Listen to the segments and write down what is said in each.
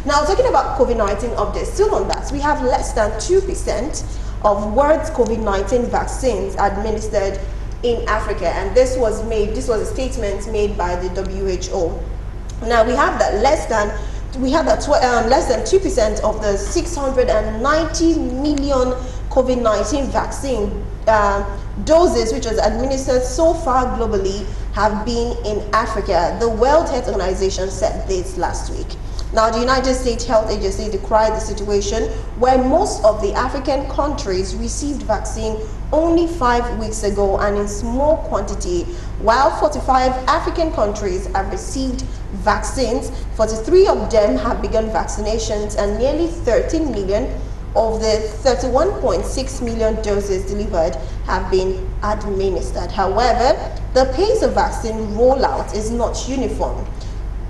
Now, talking about COVID-19 updates, still on that, we have less than 2% of world's COVID-19 vaccines administered in Africa, and this was a statement made by the WHO. Now, we have that less than 2% of the 690 million COVID-19 vaccine doses which was administered so far globally have been in Africa. The World Health Organization said this last week. Now, the United States Health Agency decried the situation where most of the African countries received vaccine only 5 weeks ago and in small quantity, while 45 African countries have received vaccines. 43 of them have begun vaccinations, and nearly 13 million of the 31.6 million doses delivered have been administered. However, the pace of vaccine rollout is not uniform,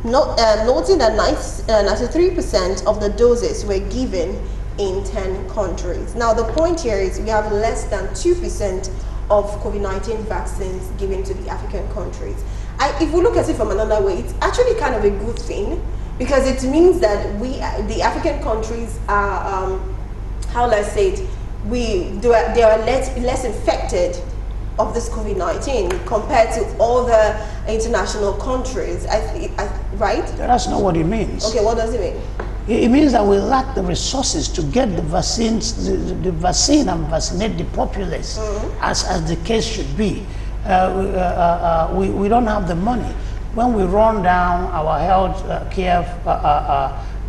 noting that 93% of the doses were given in 10 countries. Now, the point here is we have less than 2% of COVID-19 vaccines given to the African countries. If we look at it from another way, it's actually kind of a good thing, because it means that the African countries are, how let's say it, they are less infected of this COVID-19 compared to other international countries, right? That's not what it means. Okay, what does it mean? It means that we lack the resources to get the vaccines, the vaccine and vaccinate the populace, as the case should be. We don't have the money. When we run down our health care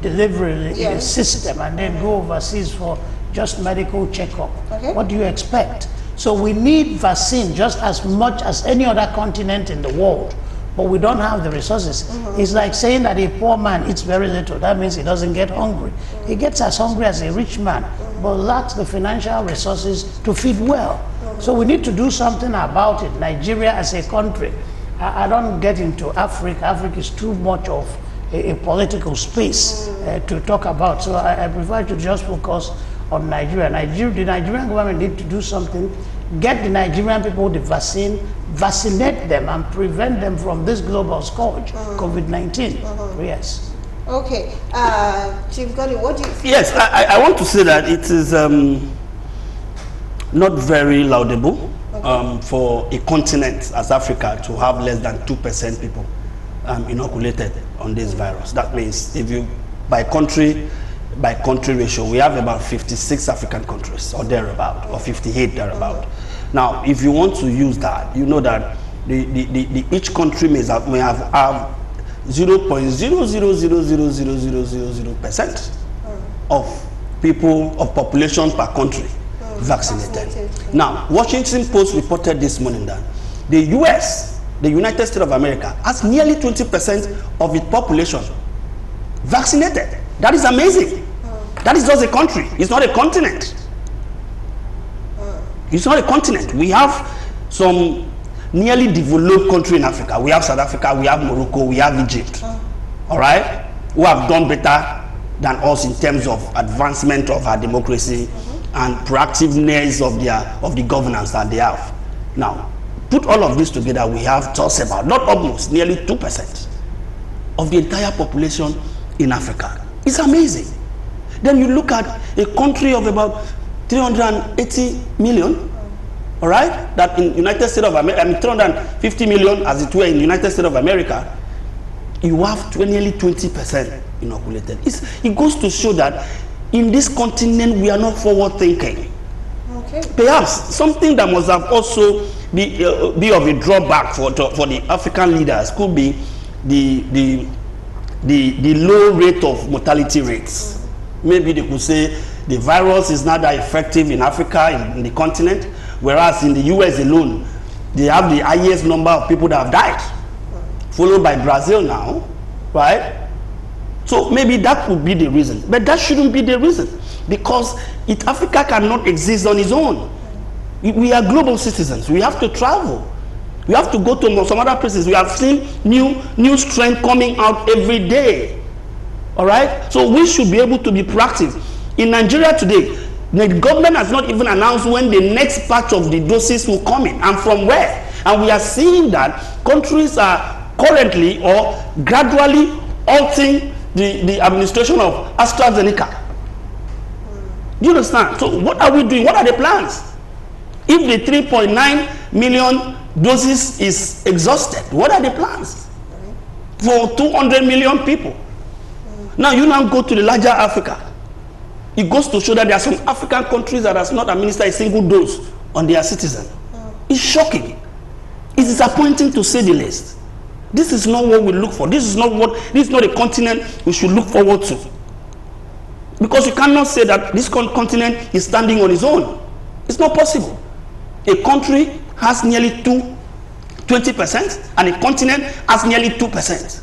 delivery system and then go overseas for just medical checkup, what do you expect? So we need vaccine just as much as any other continent in the world, but we don't have the resources. It's like saying that a poor man eats very little. That means he doesn't get hungry. He gets as hungry as a rich man, but lacks the financial resources to feed well. So we need to do something about it. Nigeria as a country, I don't get into Africa. Africa is too much of a political space to talk about. So I prefer to just focus on Nigeria. The Nigerian government need to do something, get the Nigerian people the vaccine, vaccinate them and prevent them from this global scourge, COVID-19. Yes. Okay. Chief Godwin, what do you think? Yes, I want to say that it is not very laudable for a continent as Africa to have less than 2% people inoculated on this virus. That means if you, by country ratio, we have about 56 African countries or thereabout, or 58 thereabout. Now, if you want to use that, you know that each country may have 0.0000000% of people, of population per country vaccinated. Now, Washington Post reported this morning that the US, the United States of America, has nearly 20% of its population vaccinated. That is amazing. That is just a country. It's not a continent. It's not a continent. We have some nearly developed country in Africa. We have South Africa, we have Morocco, we have Egypt. All right? Who have done better than us in terms of advancement of our democracy and proactiveness of the governance that they have. Now, put all of this together, we have just about, not almost, nearly 2% of the entire population in Africa. It's amazing. Then you look at a country of about 380 million, all right, that in United States of America, I mean 350 million as it were in the United States of America, you have nearly 20% inoculated. It goes to show that in this continent we are not forward thinking. Okay. Perhaps something that must have also be of a drawback for the African leaders could be the low rate of mortality rates. Maybe they could say the virus is not that effective in Africa, in the continent, whereas in the US alone, they have the highest number of people that have died, followed by Brazil now, right? So maybe that could be the reason, but that shouldn't be the reason, because Africa cannot exist on its own. We are global citizens. We have to travel. We have to go to some other places. We have seen new strength coming out every day. All right? So we should be able to be proactive. In Nigeria today, the government has not even announced when the next batch of the doses will come in and from where. And we are seeing that countries are currently or gradually halting the administration of AstraZeneca. Do you understand? So what are we doing? What are the plans? If the 3.9 million doses is exhausted, what are the plans for 200 million people? Now you now go to the larger Africa. It goes to show that there are some African countries that has not administered a single dose on their citizens. It's shocking. It's disappointing to say the least. This is not what we look for. This is not a continent we should look forward to. Because you cannot say that this continent is standing on its own. It's not possible. A country has nearly 20%, and a continent has nearly 2%.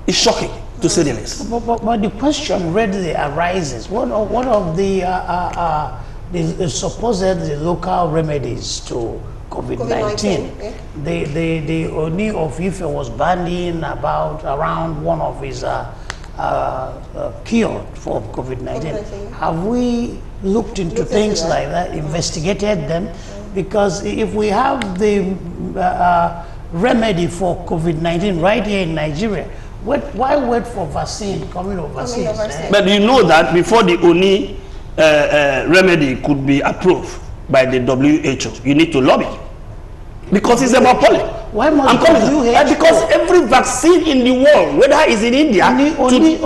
It's shocking, to say the least. But the question readily arises: what of the supposed local remedies to COVID-19? The Oni of Ife was bandying about around one of his cure for COVID-19. Have we looked into things like that, investigated them? Because if we have the remedy for COVID-19 right here in Nigeria, why wait for vaccine coming overseas? But you know that before the Oni remedy could be approved by the WHO, you need to lobby. Because it's about politics. Why must because every vaccine in the world, whether it's in India, today,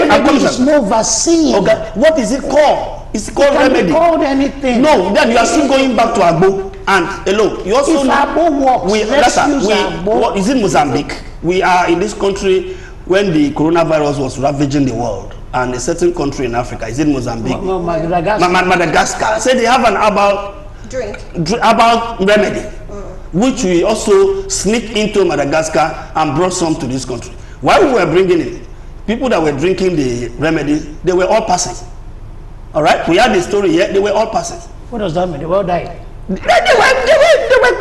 there is no vaccine. Okay, what is it called? It's called remedy. Called anything. No, then you are still going back to Agbo. And hello, you also if Agbo works, what is in Mozambique? We are in this country when the coronavirus was ravaging the world, and a certain country in Africa, is in Mozambique? Madagascar. Say they have an herbal remedy, which we also sneaked into Madagascar and brought some to this country. While we were bringing it, people that were drinking the remedy, they were all passing. All right, we had the story here. They were all passing. What does that mean? They were all dying. They were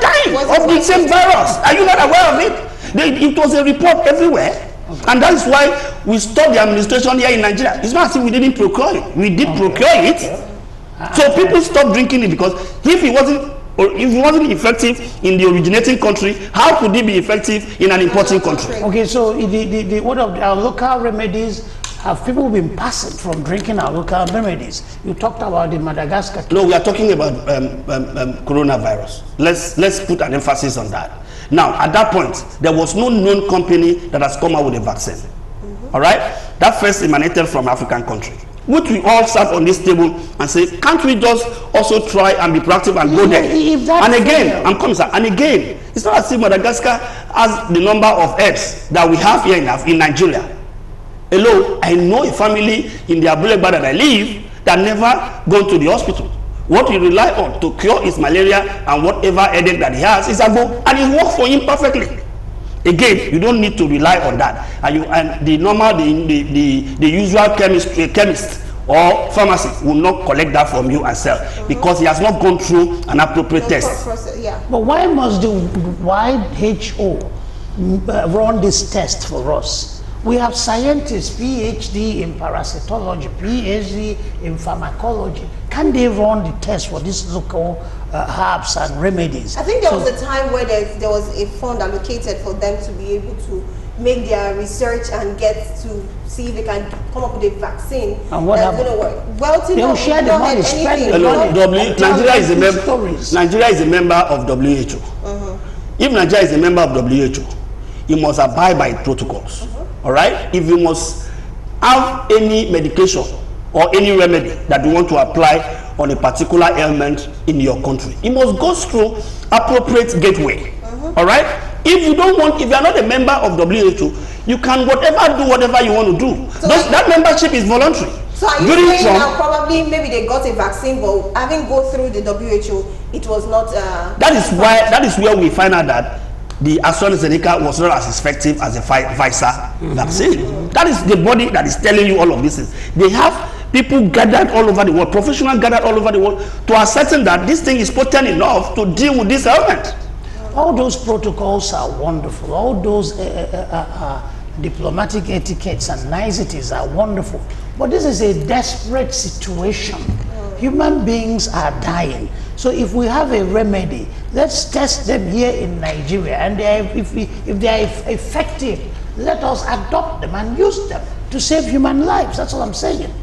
dying of the same virus. Are you not aware of it? It was a report everywhere. Okay. And that is why we stopped the administration here in Nigeria. It's not as if we didn't procure it. We did procure it. So people stopped drinking it, because if it wasn't effective in the originating country, how could it be effective in an importing country? Okay, so what of our local remedies? Have people been passing from drinking our local remedies? You talked about the Madagascar case. No, we are talking about coronavirus. Let's put an emphasis on that. Now, at that point, there was no known company that has come out with a vaccine. All right? That first emanated from African country, which we all sat on this table and say, can't we just also try and be proactive and go there? And again, I'm coming, sir. And again, it's not as if Madagascar has the number of heads that we have here in Nigeria. Hello, I know a family in the Abulegba that I live that never gone to the hospital. What he rely on to cure his malaria and whatever headache that he has is Agbo, and it works for him perfectly. Again, you don't need to rely on that. And the normal, the usual chemist or pharmacy will not collect that from you and sell, because he has not gone through an appropriate test. But why must the WHO run this test for us? We have scientists, PhD in parasitology, PhD in pharmacology. Can they run the test for these local herbs and remedies? I think there was a time where there was a fund allocated for them to be able to make their research and get to see if they can come up with a vaccine. And what happened? Well, they'll share the money, spread the money. Nigeria is a member of WHO. If Nigeria is a member of WHO, you must abide by protocols. All right? If you must have any medication or any remedy that you want to apply on a particular ailment in your country, it must go through appropriate gateway. All right? If you don't want, if you are not a member of WHO, you can do whatever you want to do. So that membership is voluntary. So are you saying now probably maybe they got a vaccine, but having go through the WHO, it was not. That is where we find out that the AstraZeneca was not as effective as the Pfizer vaccine. That is the body that is telling you all of this. They have people gathered all over the world, professionals gathered all over the world, to ascertain that this thing is potent enough to deal with this ailment. All those protocols are wonderful. All those diplomatic etiquettes and niceties are wonderful. But this is a desperate situation. Human beings are dying. So if we have a remedy, let's test them here in Nigeria. And if they are effective, let us adopt them and use them to save human lives. That's all I'm saying.